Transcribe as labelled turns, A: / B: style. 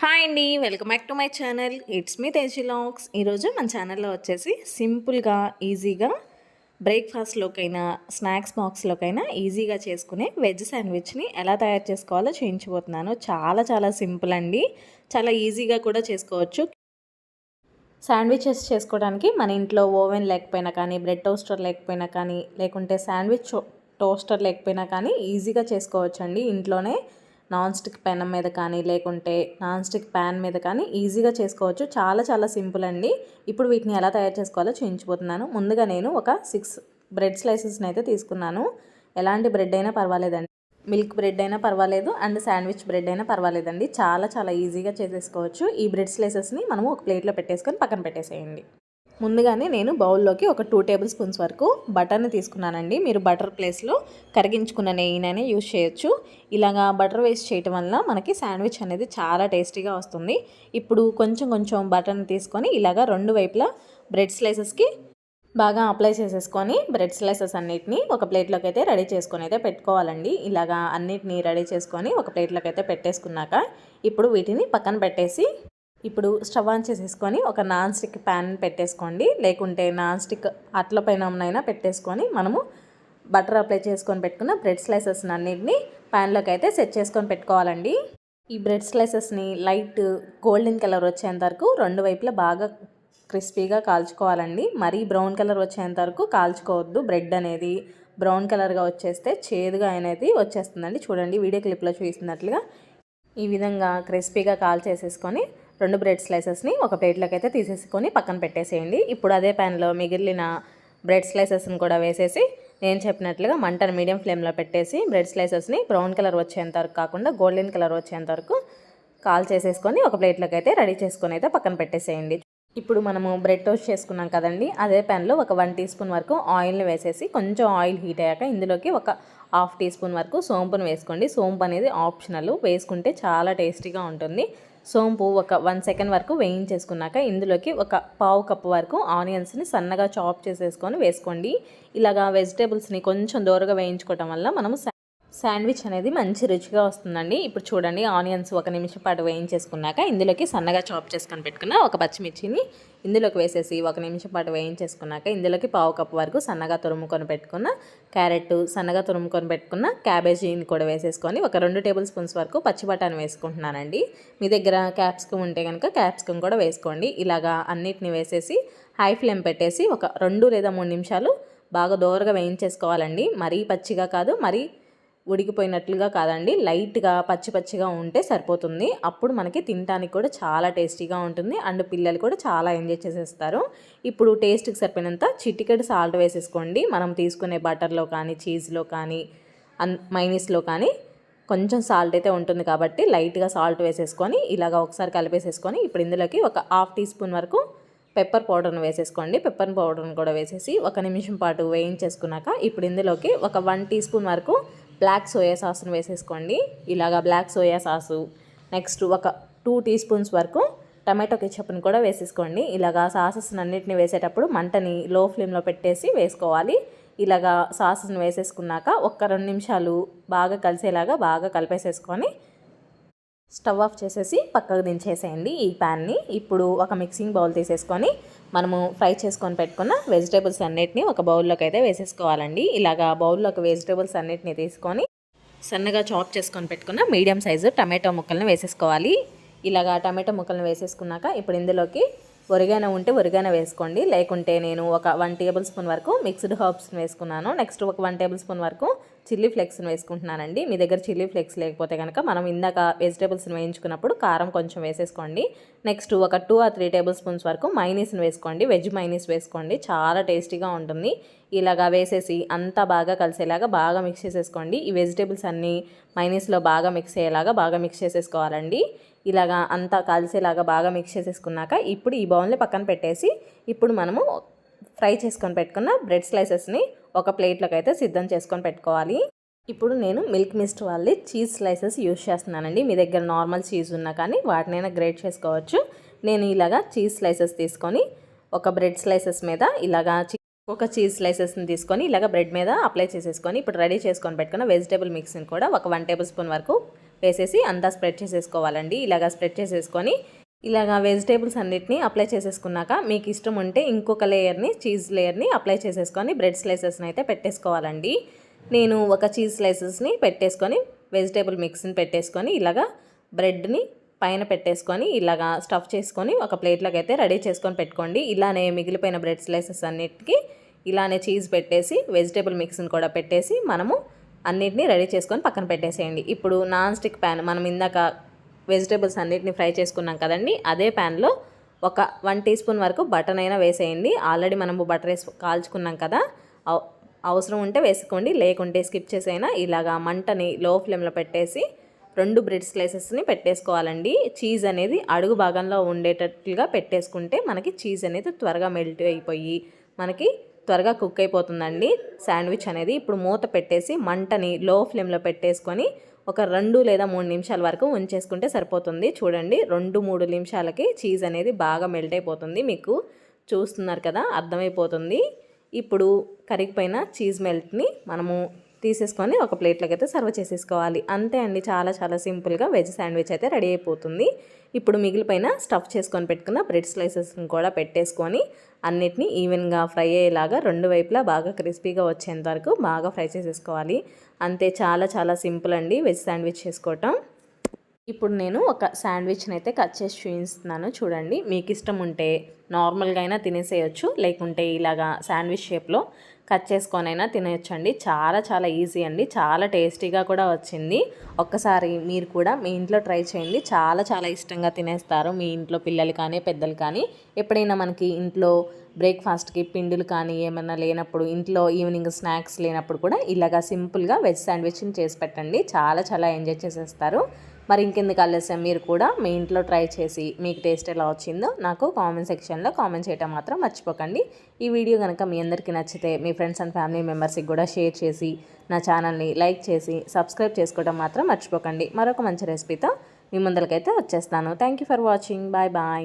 A: Hi అండి, welcome back to my channel. It's me Tejilogs. ఈరోజు మన ఛానల్లో వచ్చేసి సింపుల్గా ఈజీగా బ్రేక్ఫాస్ట్లోకైనా స్నాక్స్ బాక్స్లోకైనా ఈజీగా చేసుకునే వెజ్ శాండ్విచ్ని ఎలా తయారు చేసుకోవాలో చూపించబోతున్నాను. చాలా చాలా సింపుల్ అండి, చాలా ఈజీగా కూడా చేసుకోవచ్చు. శాండ్విచెస్ చేసుకోవడానికి మన ఇంట్లో ఓవెన్ లేకపోయినా కానీ, బ్రెడ్ టోస్టర్ లేకపోయినా కానీ, లేకుంటే శాండ్విచ్ టోస్టర్ లేకపోయినా కానీ ఈజీగా చేసుకోవచ్చండి. ఇంట్లోనే నాన్ స్టిక్ పెనం మీద కానీ, లేకుంటే నాన్ స్టిక్ ప్యాన్ మీద కానీ ఈజీగా చేసుకోవచ్చు. చాలా చాలా సింపుల్ అండి. ఇప్పుడు వీటిని ఎలా తయారు చేసుకోవాలో చూపించబోతున్నాను. ముందుగా నేను ఒక 6 బ్రెడ్ స్లైసెస్ని అయితే తీసుకున్నాను. ఎలాంటి బ్రెడ్ అయినా పర్వాలేదండి, మిల్క్ బ్రెడ్ అయినా పర్వాలేదు అండ్ శాండ్విచ్ బ్రెడ్ అయినా పర్వాలేదండి. చాలా చాలా ఈజీగా చేసేసుకోవచ్చు. ఈ బ్రెడ్ స్లైసెస్ని మనము ఒక ప్లేట్లో పెట్టేసుకొని పక్కన పెట్టేసేయండి. ముందుగానే నేను బౌల్లోకి ఒక 2 టేబుల్ స్పూన్స్ వరకు బటర్ని తీసుకున్నానండి. మీరు బటర్ ప్లేస్లో కరిగించుకున్న నెయ్యినైనా యూజ్ చేయొచ్చు. ఇలాగా బటర్ వేస్ట్ చేయటం వల్ల మనకి శాండ్విచ్ అనేది చాలా టేస్టీగా వస్తుంది. ఇప్పుడు కొంచెం కొంచెం బటర్ని తీసుకొని ఇలాగా రెండు వైపులా బ్రెడ్ స్లైసెస్కి బాగా అప్లై చేసేసుకొని బ్రెడ్ స్లైసెస్ అన్నిటిని ఒక ప్లేట్లోకి అయితే రెడీ చేసుకొని అయితే పెట్టుకోవాలండి. ఇలాగా అన్నిటిని రెడీ చేసుకొని ఒక ప్లేట్లోకి అయితే పెట్టేసుకున్నాక ఇప్పుడు వీటిని పక్కన పెట్టేసి ఇప్పుడు స్టవ్ ఆన్ చేసేసుకొని ఒక నాన్ స్టిక్ ప్యాన్ పెట్టేసుకోండి. లేకుంటే నాన్ స్టిక్ అట్ల పైన పెట్టేసుకొని మనము బటర్ అప్లై చేసుకొని పెట్టుకున్న బ్రెడ్ స్లైసెస్ అన్నిటిని ప్యాన్లోకి అయితే సెట్ చేసుకొని పెట్టుకోవాలండి. ఈ బ్రెడ్ స్లైసెస్ని లైట్ గోల్డెన్ కలర్ వచ్చేంత వరకు రెండు వైపులా బాగా క్రిస్పీగా కాల్చుకోవాలండి. మరీ బ్రౌన్ కలర్ వచ్చేంత వరకు కాల్చుకోవద్దు. బ్రెడ్ అనేది బ్రౌన్ కలర్గా వచ్చేస్తే చేదుగా అనేది వచ్చేస్తుందండి. చూడండి, వీడియో క్లిప్లో చూసినట్లుగా ఈ విధంగా క్రిస్పీగా కాల్చేసేసుకొని రెండు బ్రెడ్ స్లైసెస్ని ఒక ప్లేట్లోకి అయితే తీసేసుకొని పక్కన పెట్టేసేయండి. ఇప్పుడు అదే ప్యాన్లో మిగిలిన బ్రెడ్ స్లైసెస్ని కూడా వేసేసి నేను చెప్పినట్లుగా మంటను మీడియం ఫ్లేమ్లో పెట్టేసి బ్రెడ్ స్లైసెస్ని బ్రౌన్ కలర్ వచ్చేంత వరకు కాకుండా గోల్డెన్ కలర్ వచ్చేంత వరకు కాల్ చేసేసుకొని ఒక ప్లేట్లోకి అయితే రెడీ చేసుకొని అయితే పక్కన పెట్టేసేయండి. ఇప్పుడు మనము బ్రెడ్ టోస్ట్ చేసుకున్నాం కదండి, అదే ప్యాన్లో ఒక 1 టీ స్పూన్ వరకు ఆయిల్ని వేసేసి కొంచెం ఆయిల్ హీట్ అయ్యాక ఇందులోకి ఒక హాఫ్ టీ స్పూన్ వరకు సోంపును వేసుకోండి. సోంపు అనేది ఆప్షనల్, వేసుకుంటే చాలా టేస్టీగా ఉంటుంది. సోంపు ఒక 1 సెకండ్ వరకు వేయించేసుకున్నాక ఇందులోకి ఒక పావు కప్పు వరకు ఆనియన్స్ని సన్నగా చాప్ చేసేసుకొని వేసుకోండి. ఇలాగా వెజిటేబుల్స్ని కొంచెం దూరగా వేయించుకోవటం వల్ల మనము శాండ్విచ్ అనేది మంచి రుచిగా వస్తుందండి. ఇప్పుడు చూడండి, ఆనియన్స్ ఒక నిమిషం పాటు వేయించేసుకున్నాక ఇందులోకి సన్నగా చాప్ చేసుకొని పెట్టుకున్న ఒక పచ్చిమిర్చిని ఇందులోకి వేసేసి ఒక నిమిషం పాటు వేయించేసుకున్నాక ఇందులోకి పావు కప్పు వరకు సన్నగా తురుముకొని పెట్టుకున్న క్యారెట్, సన్నగా తురుముకొని పెట్టుకున్న క్యాబేజీని కూడా వేసేసుకొని ఒక 2 టేబుల్ స్పూన్స్ వరకు పచ్చి బఠానీ వేసుకుంటున్నానండి. మీ దగ్గర క్యాప్సికమ్ ఉంటే కనుక క్యాప్సికమ్ కూడా వేసుకోండి. ఇలాగా అన్నిటిని వేసేసి హై ఫ్లేమ్ పెట్టేసి ఒక 2 లేదా 3 నిమిషాలు బాగా దోరగా వేయించేసుకోవాలండి. మరీ పచ్చిగా కాదు, మరీ ఉడికిపోయినట్లుగా కాదండి, లైట్గా పచ్చి పచ్చిగా ఉంటే సరిపోతుంది. అప్పుడు మనకి తినడానికి కూడా చాలా టేస్టీగా ఉంటుంది అండ్ పిల్లలు కూడా చాలా ఎంజాయ్ చేసేస్తారు. ఇప్పుడు టేస్ట్కి సరిపోయినంత చిటికెడు సాల్ట్ వేసేసుకోండి. మనం తీసుకునే బటర్లో కానీ, చీజ్లో కానీ, మైనీస్లో కానీ కొంచెం సాల్ట్ అయితే ఉంటుంది కాబట్టి లైట్గా సాల్ట్ వేసేసుకొని ఇలాగ ఒకసారి కలిపేసేసుకొని ఇప్పుడు ఇందులోకి ఒక హాఫ్ టీ స్పూన్ వరకు పెప్పర్ పౌడర్ను వేసేసుకోండి. పెప్పర్ పౌడర్ను కూడా వేసేసి ఒక నిమిషం పాటు వేయించేసుకున్నాక ఇప్పుడు ఇందులోకి ఒక 1 టీ స్పూన్ వరకు బ్లాక్ సోయా సాస్ను వేసేసుకోండి. ఇలాగా బ్లాక్ సోయా సాసు, నెక్స్ట్ ఒక 2 టీ స్పూన్స్ వరకు టమాటో కెచప్ని కూడా వేసేసుకోండి. ఇలాగా సాసెస్ అన్నిటిని వేసేటప్పుడు మంటని లో ఫ్లేమ్లో పెట్టేసి వేసుకోవాలి. ఇలాగా సాసెస్ని వేసేసుకున్నాక ఒక 2 నిమిషాలు బాగా కలిసేలాగా బాగా కలిపేసేసుకొని స్టవ్ ఆఫ్ చేసేసి పక్కకు దించేసేయండి ఈ ప్యాన్ని. ఇప్పుడు ఒక మిక్సింగ్ బౌల్ తీసేసుకొని మనము ఫ్రై చేసుకొని పెట్టుకున్న వెజిటేబుల్స్ అన్నిటిని ఒక బౌల్లోకి అయితే వేసేసుకోవాలండి. ఇలాగా బౌల్లోకి వెజిటేబుల్స్ అన్నిటిని తీసుకొని సన్నగా చాప్ చేసుకొని పెట్టుకున్న మీడియం సైజు టమాటో ముక్కలను వేసేసుకోవాలి. ఇలాగా టమాటో ముక్కలను వేసేసుకున్నాక ఇప్పుడు ఇందులోకి ఒరిగానో ఉంటే ఒరిగానో వేసుకోండి. లేకుంటే నేను ఒక 1 టేబుల్ స్పూన్ వరకు మిక్స్డ్ హర్బ్స్ని వేసుకున్నాను. నెక్స్ట్ ఒక 1 టేబుల్ స్పూన్ వరకు చిల్లీ ఫ్లేక్స్ని వేసుకుంటున్నానండి. మీ దగ్గర చిల్లీ ఫ్లేక్స్ లేకపోతే కనుక మనం ఇందాక వెజిటేబుల్స్ని వేయించుకున్నప్పుడు కారం కొంచెం వేసేసుకోండి. నెక్స్ట్ ఒక 2 or 3 టేబుల్ స్పూన్స్ వరకు మైనీస్ని వేసుకోండి. వెజ్ మైనీస్ వేసుకోండి, చాలా టేస్టీగా ఉంటుంది. ఇలాగా వేసేసి అంతా బాగా కలిసేలాగా బాగా మిక్స్ చేసేసుకోండి. ఈ వెజిటేబుల్స్ అన్నీ మైనీస్లో బాగా మిక్స్ అయ్యేలాగా బాగా మిక్స్ చేసేసుకోవాలండి. ఇలాగా అంతా కలిసేలాగా బాగా మిక్స్ చేసేసుకున్నాక ఇప్పుడు ఈ బౌల్ని పక్కన పెట్టేసి ఇప్పుడు మనము ఫ్రై చేసుకొని పెట్టుకున్న బ్రెడ్ స్లైసెస్ని ఒక ప్లేట్లోకి అయితే సిద్ధం చేసుకొని పెట్టుకోవాలి. ఇప్పుడు నేను మిల్క్ మిస్ట్ వాళ్ళది చీజ్ స్లైసెస్ యూజ్ చేస్తున్నానండి. మీ దగ్గర నార్మల్ చీజ్ ఉన్నా కానీ వాటినైనా గ్రేట్ చేసుకోవచ్చు. నేను ఇలాగా చీజ్ స్లైసెస్ తీసుకొని ఒక బ్రెడ్ స్లైసెస్ మీద ఇలాగా ఒక చీజ్ స్లైసెస్ని తీసుకొని ఇలాగ బ్రెడ్ మీద అప్లై చేసేసుకొని ఇప్పుడు రెడీ చేసుకొని పెట్టుకున్న వెజిటేబుల్ మిక్స్ని కూడా ఒక 1 టేబుల్ స్పూన్ వరకు వేసేసి అంతా స్ప్రెడ్ చేసేసుకోవాలండి. ఇలాగా స్ప్రెడ్ చేసేసుకొని ఇలాగా వెజిటేబుల్స్ అన్నిటిని అప్లై చేసేసుకున్నాక మీకు ఇష్టం ఉంటే ఇంకొక లేయర్ని చీజ్ లేయర్ని అప్లై చేసేసుకొని బ్రెడ్ స్లైసెస్ని అయితే పెట్టేసుకోవాలండి. నేను ఒక చీజ్ స్లైసెస్ని పెట్టేసుకొని వెజిటేబుల్ మిక్స్ని పెట్టేసుకొని ఇలాగా బ్రెడ్ని పైన పెట్టేసుకొని ఇలాగా స్టఫ్ చేసుకొని ఒక ప్లేట్లోకి అయితే రెడీ చేసుకొని పెట్టుకోండి. ఇలానే మిగిలిపోయిన బ్రెడ్ స్లైసెస్ అన్నిటికీ ఇలానే చీజ్ పెట్టేసి వెజిటేబుల్ మిక్స్ని కూడా పెట్టేసి మనము అన్నిటిని రెడీ చేసుకొని పక్కన పెట్టేసేయండి. ఇప్పుడు నాన్ స్టిక్ ప్యాన్ మనం ఇందాక వెజిటేబుల్స్ అన్నిటిని ఫ్రై చేసుకున్నాం కదండి, అదే ప్యాన్లో ఒక 1 టీ స్పూన్ వరకు బటర్ అయినా వేసేయండి. ఆల్రెడీ మనము బటర్ వేసి కాల్చుకున్నాం కదా, అవసరం ఉంటే వేసుకోండి, లేకుంటే స్కిప్ చేసైనా ఇలాగా మంటని లో ఫ్లేమ్లో పెట్టేసి 2 బ్రెడ్ స్లైసెస్ని పెట్టేసుకోవాలండి. చీజ్ అనేది అడుగు భాగంలో ఉండేటట్లుగా పెట్టేసుకుంటే మనకి చీజ్ అనేది త్వరగా మెల్ట్ అయిపోయి మనకి త్వరగా కుక్ అయిపోతుందండి శాండ్విచ్ అనేది. ఇప్పుడు మూత పెట్టేసి మంటని లో ఫ్లేమ్లో పెట్టేసుకొని ఒక 2 లేదా 3 నిమిషాల వరకు ఉంచేసుకుంటే సరిపోతుంది. చూడండి 2-3 నిమిషాలకి చీజ్ అనేది బాగా మెల్ట్ అయిపోతుంది. మీకు చూస్తున్నారు కదా, అర్థమైపోతుంది. ఇప్పుడు కరిగిపోయిన చీజ్ మెల్ట్ని మనము తీసేసుకొని ఒక ప్లేట్లోకి అయితే సర్వ్ చేసేసుకోవాలి. అంతే అండి, చాలా చాలా సింపుల్గా వెజ్ శాండ్విచ్ అయితే రెడీ అయిపోతుంది. ఇప్పుడు మిగిలిపోయిన స్టఫ్ చేసుకొని పెట్టుకున్న బ్రెడ్ స్లైసెస్ని కూడా పెట్టేసుకొని అన్నిటినీ ఈవెన్గా ఫ్రై అయ్యేలాగా 2 వైపులా బాగా క్రిస్పీగా వచ్చేంత వరకు బాగా ఫ్రై చేసేసుకోవాలి. అంతే, చాలా చాలా సింపుల్ అండి వెజ్ శాండ్విచ్ చేసుకోవటం. ఇప్పుడు నేను ఒక శాండ్విచ్ని అయితే కట్ చేసి చూపిస్తున్నాను చూడండి. మీకు ఇష్టం ఉంటే నార్మల్గా అయినా తినేసేయచ్చు, లేకుంటే ఇలాగా శాండ్విచ్ షేప్లో కట్ చేసుకొనైనా తినేయచ్చండి. చాలా చాలా ఈజీ అండి, చాలా టేస్టీగా కూడా వచ్చింది. ఒక్కసారి మీరు కూడా మీ ఇంట్లో ట్రై చేయండి, చాలా చాలా ఇష్టంగా తినేస్తారు మీ ఇంట్లో పిల్లలు కానీ పెద్దలు కానీ. ఎప్పుడైనా మనకి ఇంట్లో బ్రేక్ఫాస్ట్కి పిండిలు కానీ ఏమైనా లేనప్పుడు, ఇంట్లో ఈవినింగ్ స్నాక్స్ లేనప్పుడు కూడా ఇలాగా సింపుల్గా వెజ్ శాండ్విచ్ని చేసి పెట్టండి, చాలా చాలా ఎంజాయ్ చేసేస్తారు. మరి ఇంకెందుకు ఆలస్యం, మీరు కూడా మీ ఇంట్లో ట్రై చేసి మీకు టేస్ట్ ఎలా వచ్చిందో నాకు కామెంట్ సెక్షన్లో కామెంట్ చేయడం మాత్రం మర్చిపోకండి. ఈ వీడియో కనుక మీ అందరికీ నచ్చితే మీ ఫ్రెండ్స్ అండ్ ఫ్యామిలీ మెంబర్స్కి కూడా షేర్ చేసి నా ఛానల్ని లైక్ చేసి సబ్స్క్రైబ్ చేసుకోవడం మాత్రం మర్చిపోకండి. మరొక మంచి రెసిపీతో మీ ముందరికైతే వచ్చేస్తాను. Thank you for watching. Bye bye.